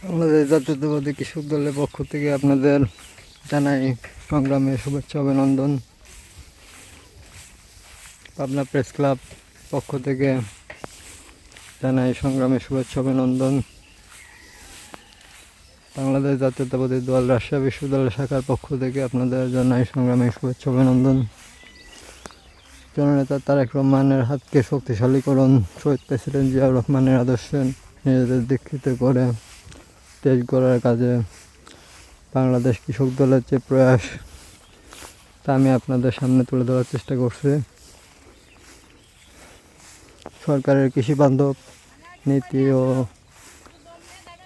বাংলাদেশ জাতীয়তাবাদী কৃষক দলের পক্ষ থেকে আপনাদের জানাই সংগ্রামের শুভেচ্ছা অভিনন্দন। পাবনা প্রেস ক্লাব পক্ষ থেকে জানাই সংগ্রামের শুভেচ্ছা অভিনন্দন। বাংলাদেশ জাতীয়তাবাদী দল রাজশাহী বিশ্ববিদ্যালয় শাখার পক্ষ থেকে আপনাদের জানাই সংগ্রামের শুভেচ্ছা অভিনন্দন। জননেতা তারেক রহমানের হাতকে শক্তিশালী করুন। শহীদ প্রেসিডেন্ট জিয়াউর রহমানের আদর্শে নিজেদের দীক্ষিত করে দেশ গড়ার কাজে বাংলাদেশ কৃষক দলের যে প্রয়াস তা আমি আপনাদের সামনে তুলে ধরার চেষ্টা করছি। সরকারের কৃষি বান্ধব নীতি ও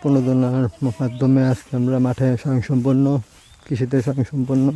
প্রণোদনার মাধ্যমে আজকে আমরা মাঠে স্বয়ংসম্পন্ন, কৃষিতে স্বয়ংসম্পন্ন।